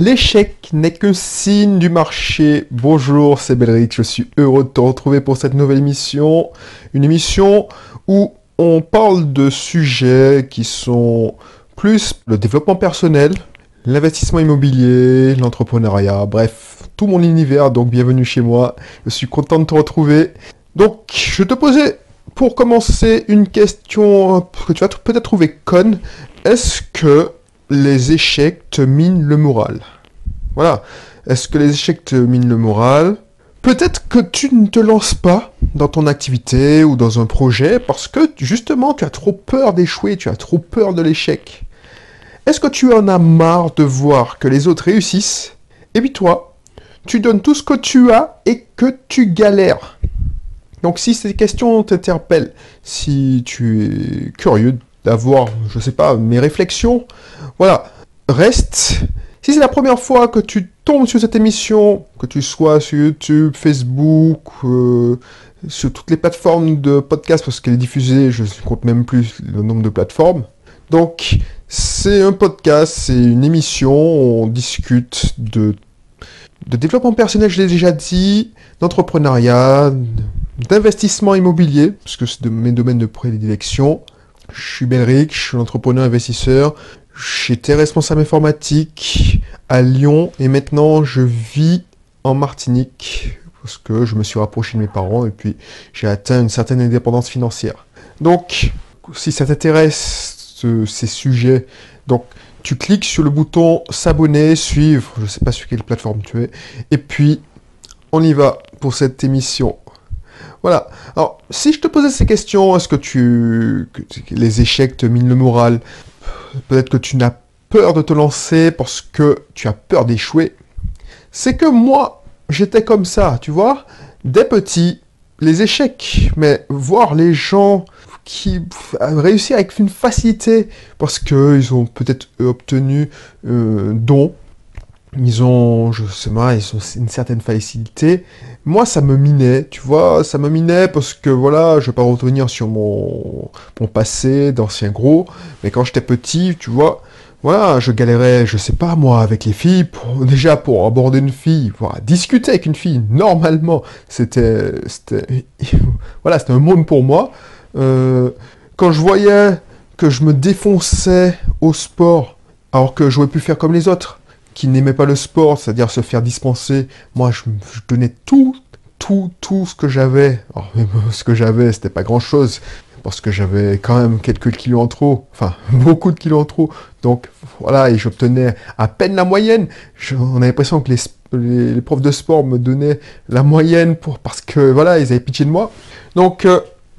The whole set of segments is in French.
L'échec n'est qu'un signe du marché. Bonjour, c'est Belric, je suis heureux de te retrouver pour cette nouvelle émission. Une émission où on parle de sujets qui sont plus le développement personnel, l'investissement immobilier, l'entrepreneuriat, bref, tout mon univers, donc bienvenue chez moi. Je suis content de te retrouver. Donc, je te posais pour commencer une question que tu vas peut-être trouver conne. Est-ce que les échecs te minent le moral? Voilà. Est-ce que les échecs te minent le moral? Peut-être que tu ne te lances pas dans ton activité ou dans un projet parce que justement tu as trop peur d'échouer, tu as trop peur de l'échec. Est-ce que tu en as marre de voir que les autres réussissent et puis toi, tu donnes tout ce que tu as et que tu galères? Donc si ces questions t'interpellent, si tu es curieux d'avoir, je sais pas, mes réflexions, voilà, reste. Si c'est la première fois que tu tombes sur cette émission, que tu sois sur YouTube, Facebook, sur toutes les plateformes de podcast, parce qu'elle est diffusée, je ne compte même plus le nombre de plateformes. Donc, c'est un podcast, c'est une émission, on discute de développement personnel, je l'ai déjà dit, d'entrepreneuriat, d'investissement immobilier, parce que c'est mes domaines de prédilection. Je suis Belric, je suis entrepreneur investisseur. J'étais responsable informatique à Lyon et maintenant je vis en Martinique parce que je me suis rapproché de mes parents et puis j'ai atteint une certaine indépendance financière. Donc, si ça t'intéresse, ces sujets, donc tu cliques sur le bouton s'abonner, suivre, je ne sais pas sur quelle plateforme tu es, et puis on y va pour cette émission. Voilà. Alors, si je te posais ces questions, est-ce que les échecs te minent le moral? Peut-être que tu n'as peur de te lancer parce que tu as peur d'échouer. C'est que moi, j'étais comme ça, tu vois. Dès petit, les échecs, mais voir les gens qui réussissent avec une facilité parce qu'ils ont peut-être obtenu un don. Ils ont une certaine facilité. Moi, ça me minait, tu vois, ça me minait parce que, voilà, je vais pas revenir sur mon passé d'ancien gros, mais quand j'étais petit, tu vois, voilà, je galérais, je sais pas, moi, avec les filles, déjà pour aborder une fille, voilà, discuter avec une fille, normalement, voilà, c'était un monde pour moi. Quand je voyais que je me défonçais au sport, alors que j'aurais pu faire comme les autres, qui n'aimaient pas le sport, c'est-à-dire se faire dispenser. Moi, je donnais tout ce que j'avais. Alors, même ce que j'avais, c'était pas grand-chose, parce que j'avais quand même quelques kilos en trop, enfin, beaucoup de kilos en trop. Donc, voilà, et j'obtenais à peine la moyenne. On a l'impression que les profs de sport me donnaient la moyenne parce que, voilà, ils avaient pitié de moi. Donc,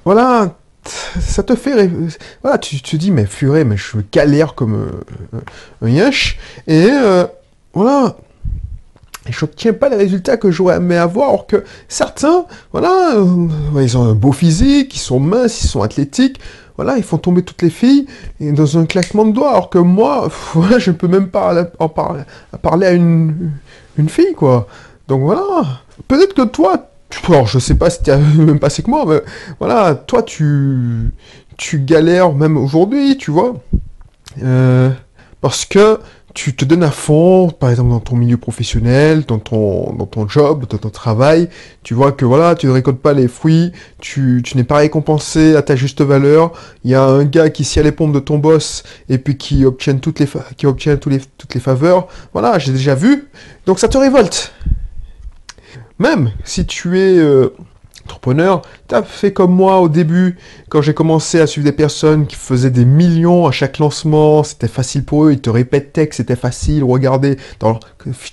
voilà, ça te fait... Voilà, tu te dis, mais purée, mais je galère comme un yinche. Et voilà, je n'obtiens pas les résultats que j'aurais aimé avoir, alors que certains, voilà, ils ont un beau physique, ils sont minces, ils sont athlétiques, voilà, ils font tomber toutes les filles et dans un claquement de doigts, alors que moi, voilà, je ne peux même pas parler à une fille, quoi. Donc voilà, peut-être que toi, alors je sais pas si tu as le même passé que moi, mais voilà, toi tu galères même aujourd'hui, tu vois, parce que tu te donnes à fond, par exemple dans ton milieu professionnel, dans ton job, dans ton travail, tu vois que voilà, tu ne récoltes pas les fruits, tu n'es pas récompensé à ta juste valeur, il y a un gars qui scie à les pompes de ton boss et puis qui obtient toutes les faveurs, voilà, j'ai déjà vu, donc ça te révolte. Même si tu es entrepreneur, tu as fait comme moi au début, quand j'ai commencé à suivre des personnes qui faisaient des millions à chaque lancement, c'était facile pour eux, ils te répétaient que c'était facile, regardez,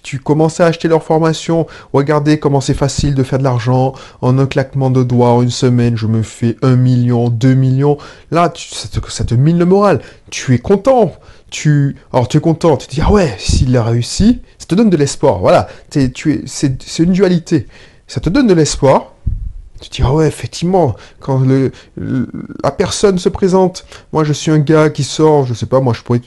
tu commençais à acheter leur formation, regardez comment c'est facile de faire de l'argent, en un claquement de doigts, en une semaine, je me fais 1 million, 2 millions, là, ça te mine le moral, tu es content. Alors tu es content, tu te dis, ah ouais, s'il a réussi, ça te donne de l'espoir, voilà, c'est une dualité, ça te donne de l'espoir, tu te dis, ah ouais, effectivement, quand la personne se présente, moi je suis un gars qui sort, je sais pas, moi je pourrais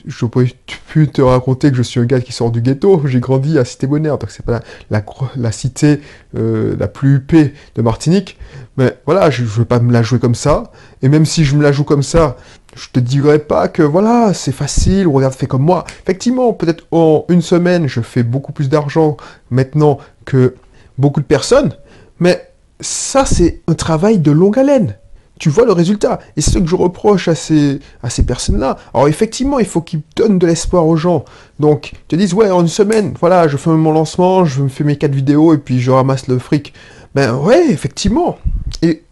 plus te raconter que je suis un gars qui sort du ghetto, j'ai grandi à Cité-Bonheur, donc c'est pas la cité la plus huppée de Martinique, mais voilà, je veux pas me la jouer comme ça, et même si je me la joue comme ça, Je te dirais pas que voilà, c'est facile, regarde, fais comme moi. Effectivement, peut-être en une semaine, je fais beaucoup plus d'argent maintenant que beaucoup de personnes, mais ça, c'est un travail de longue haleine. Tu vois le résultat. Et c'est ce que je reproche à ces personnes-là. Alors effectivement, il faut qu'ils donnent de l'espoir aux gens. Donc, ils te disent, ouais, en une semaine, voilà, je fais mon lancement, je me fais mes 4 vidéos et puis je ramasse le fric. Ben ouais, effectivement. Et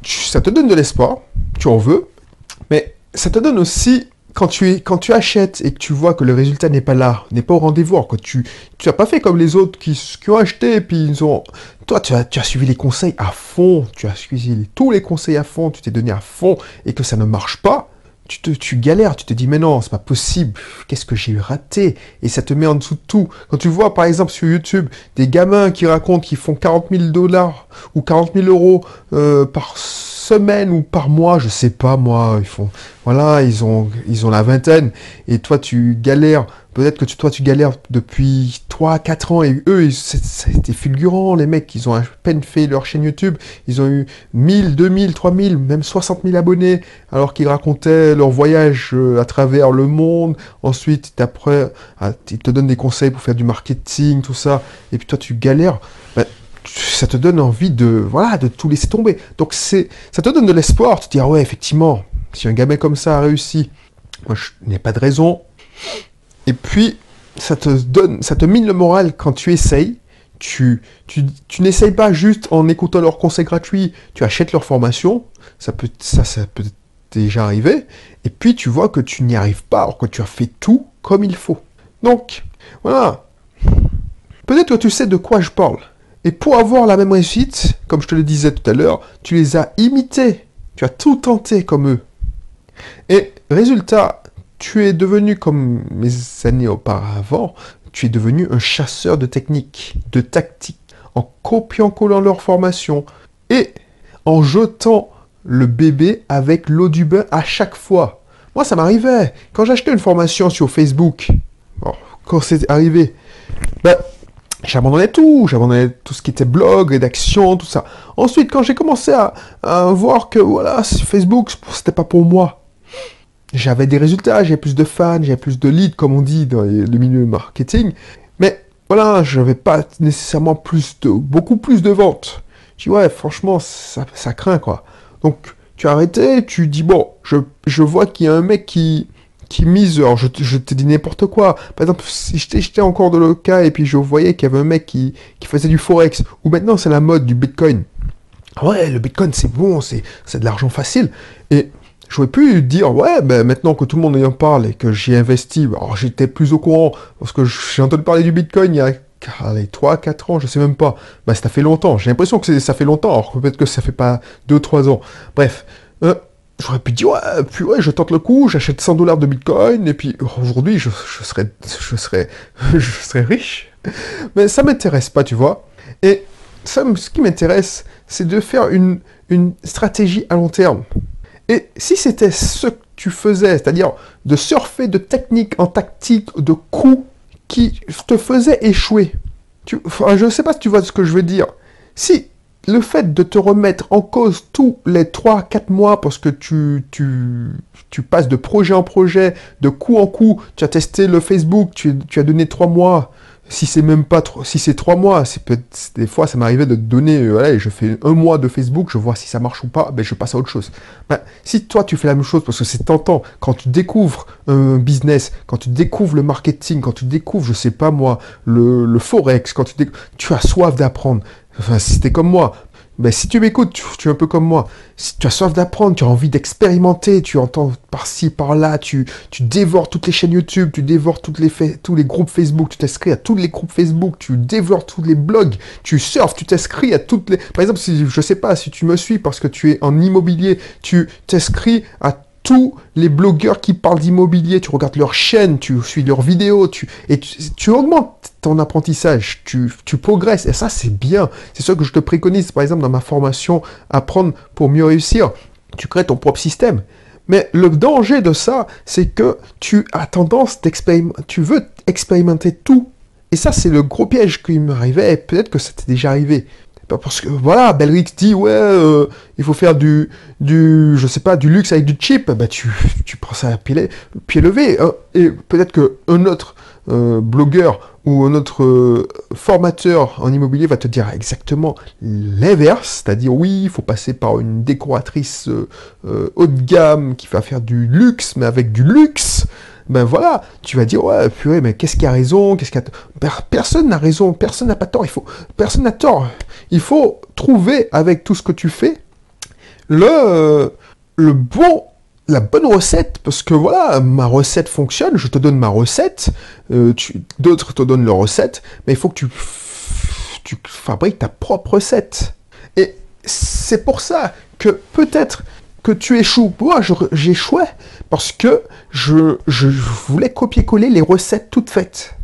ça te donne de l'espoir, tu en veux, mais ça te donne aussi, quand tu achètes et que tu vois que le résultat n'est pas là, n'est pas au rendez-vous, alors que tu n'as pas fait comme les autres qui ont acheté et puis ils ont... Toi, tu as suivi les conseils à fond, tu as suivi tous les conseils à fond, tu t'es donné à fond et que ça ne marche pas, tu galères, tu te dis mais non, c'est pas possible, qu'est-ce que j'ai raté? Et ça te met en dessous de tout. Quand tu vois par exemple sur YouTube des gamins qui racontent qu'ils font 40 000 dollars ou 40 000 euros par semaine ou par mois, je sais pas moi, ils font, voilà, ils ont la vingtaine et toi tu galères. Peut-être que toi tu galères depuis 3 4 ans et eux, c'était fulgurant, les mecs, ils ont à peine fait leur chaîne YouTube, ils ont eu 1000, 2000, 3000, même 60 000 abonnés, alors qu'ils racontaient leur voyage à travers le monde, ensuite après, ils te donnent des conseils pour faire du marketing, tout ça, et puis toi tu galères, ben, ça te donne envie voilà, de tout laisser tomber. Donc ça te donne de l'espoir, tu te dis, ah ouais, effectivement, si un gamin comme ça a réussi, moi je n'ai pas de raison. Et puis, ça te mine le moral quand tu essayes. Tu n'essayes pas juste en écoutant leurs conseils gratuits, tu achètes leur formation, ça peut déjà arriver, et puis tu vois que tu n'y arrives pas, alors que tu as fait tout comme il faut. Donc, voilà. Peut-être que tu sais de quoi je parle. Et pour avoir la même réussite, comme je te le disais tout à l'heure, tu les as imités. Tu as tout tenté comme eux. Et résultat, tu es devenu, comme mes années auparavant, tu es devenu un chasseur de techniques, de tactiques, en copiant-collant leur formation et en jetant le bébé avec l'eau du bain à chaque fois. Moi, ça m'arrivait. Quand j'achetais une formation sur Facebook, bon, quand c'est arrivé, ben, j'abandonnais tout ce qui était blog, rédaction, tout ça. Ensuite, quand j'ai commencé à voir que voilà, Facebook, c'était pas pour moi, j'avais des résultats, j'avais plus de fans, j'avais plus de leads, comme on dit dans le milieu marketing. Mais voilà, je n'avais pas nécessairement beaucoup plus de ventes. Je dis, ouais, franchement, ça craint, quoi. Donc, tu as arrêté, tu dis, bon, je vois qu'il y a un mec qui mise, alors je te dis n'importe quoi. Par exemple, si j'étais encore dans le cas et puis je voyais qu'il y avait un mec qui faisait du Forex, ou maintenant c'est la mode du Bitcoin. Ouais, le Bitcoin, c'est bon, c'est de l'argent facile. Et j'aurais pu dire, ouais, ben maintenant que tout le monde en parle et que j'y ai investi, alors j'étais plus au courant, parce que j'ai entendu parler du Bitcoin il y a 3, 4 ans, je sais même pas. Ben ça fait longtemps, j'ai l'impression que ça fait longtemps, alors peut-être que ça fait pas 2 ou 3 ans. Bref, j'aurais pu dire, ouais, puis ouais, je tente le coup, j'achète 100 dollars de Bitcoin, et puis aujourd'hui, je serais riche. Mais ça m'intéresse pas, tu vois. Et ça, ce qui m'intéresse, c'est de faire une stratégie à long terme. Et si c'était ce que tu faisais, c'est-à-dire de surfer de technique en tactique, de coups qui te faisaient échouer, je ne sais pas si tu vois ce que je veux dire. Si le fait de te remettre en cause tous les 3 4 mois parce que tu passes de projet en projet, de coup en coup, tu as testé le Facebook, tu as donné 3 mois, si c'est même pas si c'est 3 mois, des fois ça m'arrivait de donner, voilà, je fais 1 mois de Facebook, je vois si ça marche ou pas, ben je passe à autre chose. Ben, si toi tu fais la même chose parce que c'est tentant, quand tu découvres un business, quand tu découvres le marketing, quand tu découvres, je sais pas moi, le Forex, quand tu as soif d'apprendre. Enfin, si t'es comme moi, ben, si tu m'écoutes, tu es un peu comme moi. Si tu as soif d'apprendre, tu as envie d'expérimenter, tu entends par-ci, par-là, tu dévores toutes les chaînes YouTube, tu dévores tous les groupes Facebook, tu t'inscris à tous les groupes Facebook, tu dévores tous les blogs, tu surfes, tu t'inscris à toutes les... Par exemple, si, je sais pas, si tu me suis parce que tu es en immobilier, tu t'inscris à tous les blogueurs qui parlent d'immobilier, tu regardes leurs chaînes, tu suis leurs vidéos, tu augmentes ton apprentissage, tu progresses, et ça c'est bien. C'est ce que je te préconise, par exemple, dans ma formation Apprendre pour mieux réussir. Tu crées ton propre système. Mais le danger de ça, c'est que tu as tendance tu veux expérimenter tout. Et ça, c'est le gros piège qui m'arrivait, et peut-être que ça t'est déjà arrivé. parce que voilà, Belrix dit ouais, il faut faire je sais pas, du luxe avec du cheap. Bah tu prends ça à pied levé. Hein. Et peut-être que un autre blogueur ou un autre formateur en immobilier va te dire exactement l'inverse, c'est-à-dire oui, il faut passer par une décoratrice haut de gamme qui va faire du luxe, mais avec du luxe. Ben voilà, tu vas dire, ouais, purée, mais qu'est-ce qui a raison, personne n'a raison, personne n'a pas tort, personne n'a tort. Il faut trouver, avec tout ce que tu fais, le bon, la bonne recette, parce que voilà, ma recette fonctionne, je te donne ma recette, d'autres te donnent leur recette, mais il faut que tu fabriques ta propre recette. Et c'est pour ça que peut-être que tu échoues. Moi, j'échouais parce que je voulais copier-coller les recettes toutes faites.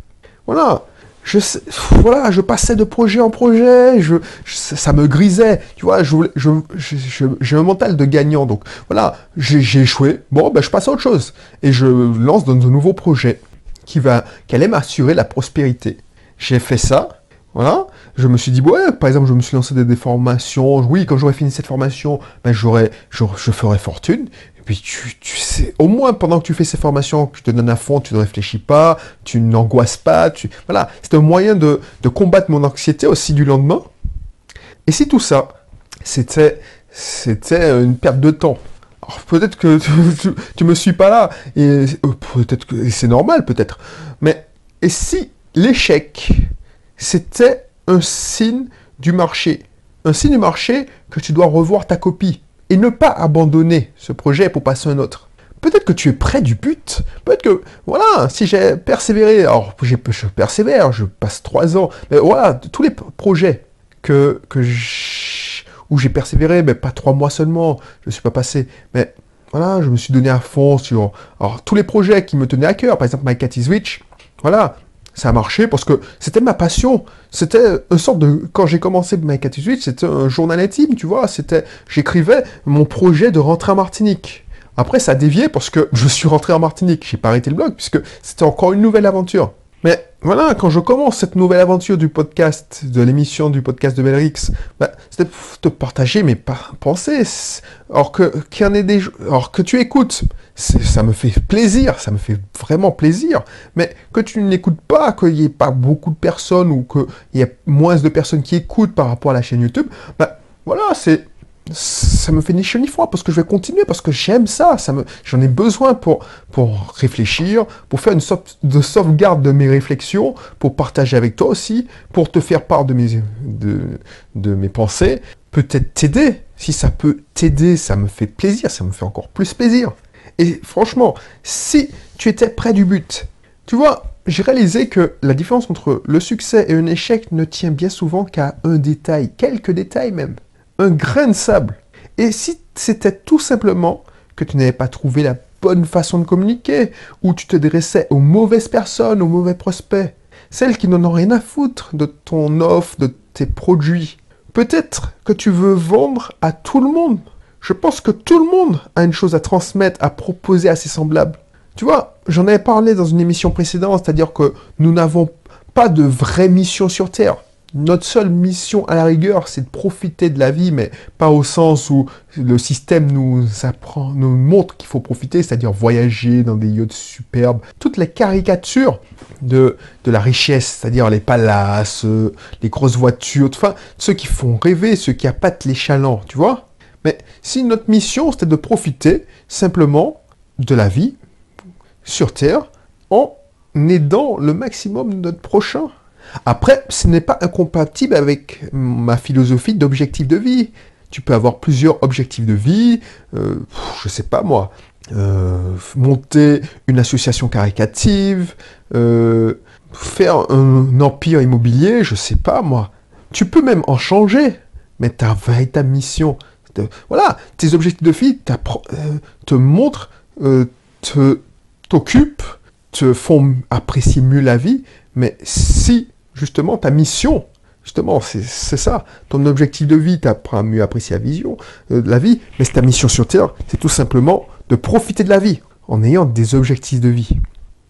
Voilà. Je passais de projet en projet, ça me grisait, tu vois, j'ai un mental de gagnant, donc voilà, j'ai échoué, bon, ben je passe à autre chose, et je lance dans un nouveau projet qui allait m'assurer la prospérité. J'ai fait ça, voilà, je me suis dit, ouais, par exemple, je me suis lancé des formations, oui, quand j'aurai fini cette formation, ben je ferai fortune. Et puis tu sais, au moins pendant que tu fais ces formations, que tu te donnes à fond, tu ne réfléchis pas, tu n'angoisses pas, voilà, c'est un moyen de combattre mon anxiété aussi du lendemain. Et si tout ça, c'était une perte de temps. Alors peut-être que tu me suis pas là, et peut-être que c'est normal, peut-être. Mais et si l'échec, c'était un signe du marché, un signe du marché que tu dois revoir ta copie et ne pas abandonner ce projet pour passer à un autre. Peut-être que tu es près du but. Peut-être que, voilà, si j'ai persévéré, alors je persévère, je passe 3 ans, mais voilà, tous les projets où j'ai persévéré, mais pas 3 mois seulement, je ne suis pas passé, mais voilà, je me suis donné à fond sur tous les projets qui me tenaient à cœur, par exemple My Cat is Rich, voilà, ça a marché parce que c'était ma passion. C'était une sorte de... Quand j'ai commencé My Cat is Rich, c'était un journal intime, tu vois. J'écrivais mon projet de rentrer en Martinique. Après, ça a dévié parce que je suis rentré en Martinique. J'ai pas arrêté le blog puisque c'était encore une nouvelle aventure. Mais voilà, quand je commence cette nouvelle aventure du podcast, de l'émission du podcast de Belrix, c'était pour te partager mes pensées. Alors que tu écoutes, ça me fait plaisir, ça me fait vraiment plaisir. Mais que tu ne l'écoutes pas, qu'il n'y ait pas beaucoup de personnes ou qu'il y ait moins de personnes qui écoutent par rapport à la chaîne YouTube, voilà, ça me fait ni chaud ni froid parce que je vais continuer, parce que j'aime ça, j'en ai besoin pour réfléchir, pour faire une sorte de sauvegarde de mes réflexions, pour partager avec toi aussi, pour te faire part de mes pensées, peut-être t'aider. Si ça peut t'aider, ça me fait plaisir, ça me fait encore plus plaisir. Et franchement, si tu étais près du but, tu vois, j'ai réalisé que la différence entre le succès et un échec ne tient bien souvent qu'à un détail, quelques détails même. Un grain de sable. Et si c'était tout simplement que tu n'avais pas trouvé la bonne façon de communiquer, ou tu te dressais aux mauvaises personnes, aux mauvais prospects, celles qui n'en ont rien à foutre de ton offre, de tes produits, peut-être que tu veux vendre à tout le monde. Je pense que tout le monde a une chose à transmettre, à proposer à ses semblables. Tu vois, j'en avais parlé dans une émission précédente, c'est-à-dire que nous n'avons pas de vraie mission sur Terre. Notre seule mission à la rigueur, c'est de profiter de la vie, mais pas au sens où le système nous montre qu'il faut profiter, c'est-à-dire voyager dans des yachts superbes. Toutes les caricatures de la richesse, c'est-à-dire les palaces, les grosses voitures, enfin, ceux qui font rêver, ceux qui appâtent les chalands, tu vois. Mais si notre mission, c'était de profiter simplement de la vie sur Terre en aidant le maximum de notre prochain. Après, ce n'est pas incompatible avec ma philosophie d'objectif de vie. Tu peux avoir plusieurs objectifs de vie, je sais pas moi, monter une association caritative, faire un empire immobilier, je sais pas moi. Tu peux même en changer, mais ta véritable mission, voilà, tes objectifs de vie te montrent, t'occupent, te font apprécier mieux la vie, mais si justement ta mission, justement c'est ça, ton objectif de vie t'apprend à mieux apprécier la vie, mais ta mission sur Terre, c'est tout simplement de profiter de la vie en ayant des objectifs de vie.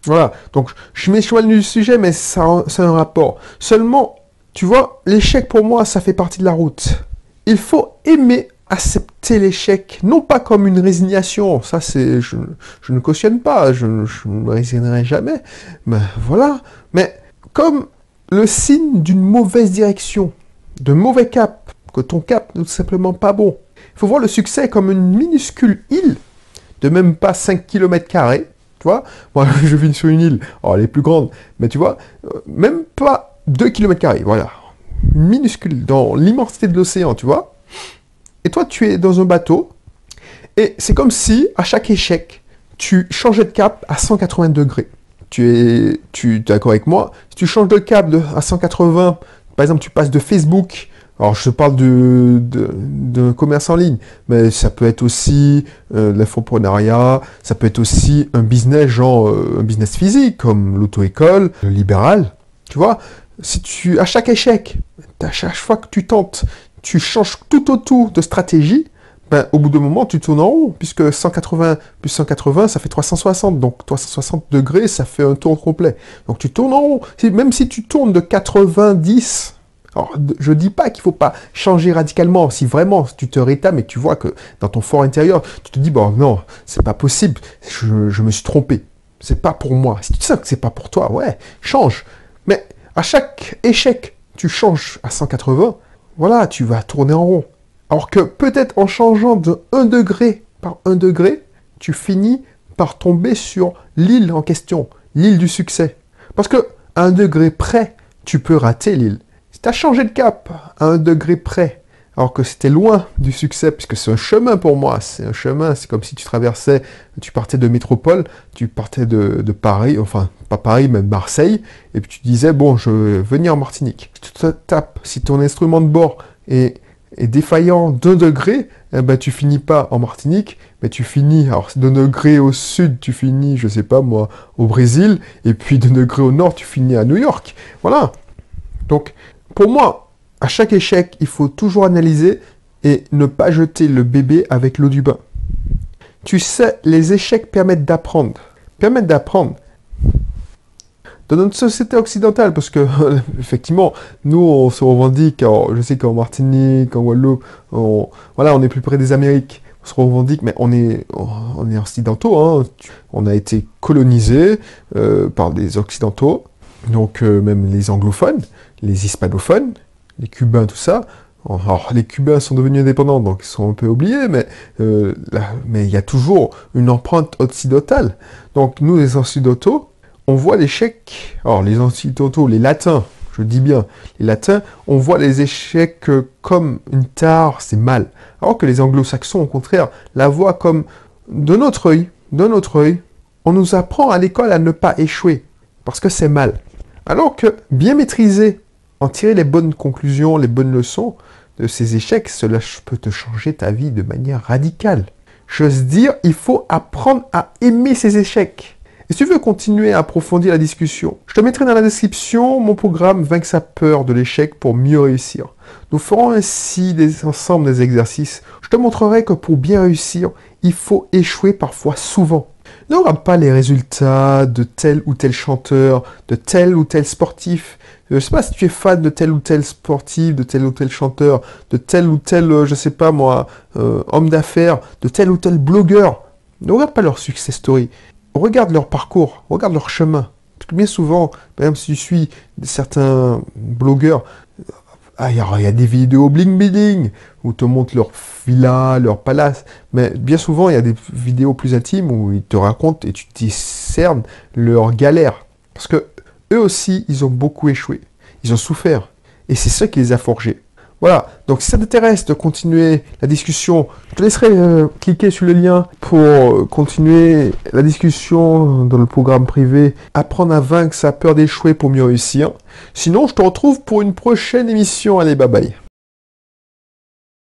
Voilà, donc je m'éloigne du sujet, mais ça a un rapport. Seulement, Tu vois, l'échec pour moi, ça fait partie de la route. Il faut aimer accepter l'échec, non pas comme une résignation, ça c'est, je ne cautionne pas, je ne me résignerai jamais, mais voilà, mais comme le signe d'une mauvaise direction, de mauvais cap, que ton cap n'est tout simplement pas bon. Il faut voir le succès comme une minuscule île, de même pas 5 km², tu vois, moi je vis sur une île, alors elle est plus grande, mais tu vois, même pas 2 km², voilà, une minuscule, dans l'immensité de l'océan, tu vois. Et toi, tu es dans un bateau, et c'est comme si, à chaque échec, tu changeais de cap à 180 degrés. Tu es d'accord avec moi? Si tu changes de cap à 180, par exemple, tu passes de Facebook, alors je te parle de commerce en ligne, mais ça peut être aussi l'infoprenariat, ça peut être aussi un business, genre un business physique, comme l'auto-école, le libéral, tu vois? Si à chaque échec, à chaque fois que tu tentes, tu changes tout autour de stratégie, ben, au bout d'un moment, tu tournes en rond, puisque 180 plus 180, ça fait 360. Donc 360 degrés, ça fait un tour complet. Donc tu tournes en rond. Même si tu tournes de 90, alors je dis pas qu'il faut pas changer radicalement. Si vraiment tu te rétames et que tu vois que dans ton fort intérieur, tu te dis, bon non, c'est pas possible, je me suis trompé. C'est pas pour moi. Si tu sais que c'est pas pour toi, ouais, change. Mais à chaque échec, tu changes à 180, voilà, tu vas tourner en rond. Alors que peut-être en changeant de 1 degré par 1 degré, tu finis par tomber sur l'île en question, l'île du succès. Parce que à 1 degré près, tu peux rater l'île. Si tu as changé de cap à 1 degré près, alors que c'était loin du succès, puisque c'est un chemin pour moi, c'est un chemin, c'est comme si tu traversais, tu partais de métropole, tu partais de Paris, enfin pas Paris, mais Marseille, et puis tu disais, bon, je vais venir en Martinique. Si tu te tapes, si ton instrument de bord est défaillant d'1 degré, eh ben, tu finis pas en Martinique, mais tu finis, alors d'1 degré au sud, tu finis, je sais pas moi, au Brésil, et puis d'1 degré au nord, tu finis à New York. Voilà. Donc, pour moi, à chaque échec, il faut toujours analyser et ne pas jeter le bébé avec l'eau du bain. Tu sais, les échecs permettent d'apprendre. Permettent d'apprendre. Dans notre société occidentale, parce que, effectivement, nous, on se revendique, alors, je sais qu'en Martinique, en Guadeloupe, on est plus près des Amériques, on se revendique, mais on est occidentaux, hein. On a été colonisés par des occidentaux, donc même les anglophones, les hispanophones, les Cubains, tout ça. Alors, les Cubains sont devenus indépendants, donc ils sont un peu oubliés, mais il y a toujours une empreinte occidentale. Donc, nous, les occidentaux, on voit l'échec, alors les occidentaux, les latins, je dis bien, les latins, on voit les échecs comme une tare, c'est mal. Alors que les anglo-saxons, au contraire, la voient comme de notre œil, on nous apprend à l'école à ne pas échouer, parce que c'est mal. Alors que bien maîtriser, en tirer les bonnes conclusions, les bonnes leçons de ces échecs, cela peut te changer ta vie de manière radicale. J'ose dire, il faut apprendre à aimer ces échecs. Et si tu veux continuer à approfondir la discussion, je te mettrai dans la description mon programme Vaincre sa peur de l'échec pour mieux réussir. Nous ferons ainsi ensemble des exercices. Je te montrerai que pour bien réussir, il faut échouer parfois souvent. Ne regarde pas les résultats de tel ou tel chanteur, de tel ou tel sportif. Je ne sais pas si tu es fan de tel ou tel sportif, de tel ou tel chanteur, de tel ou tel, je sais pas moi, homme d'affaires, de tel ou tel blogueur. Ne regarde pas leur success story. Regarde leur parcours, regarde leur chemin. Parce que bien souvent, par exemple, si tu suis certains blogueurs, il y a des vidéos bling-bling, où ils te montrent leur villa, leur palace, mais bien souvent, il y a des vidéos plus intimes où ils te racontent et tu discernes leurs galères. Parce que eux aussi, ils ont beaucoup échoué, ils ont souffert, et c'est ça qui les a forgés. Voilà, donc si ça t'intéresse de continuer la discussion, je te laisserai cliquer sur le lien pour continuer la discussion dans le programme privé « Apprendre à vaincre sa peur d'échouer pour mieux réussir ». Sinon, je te retrouve pour une prochaine émission. Allez, bye bye.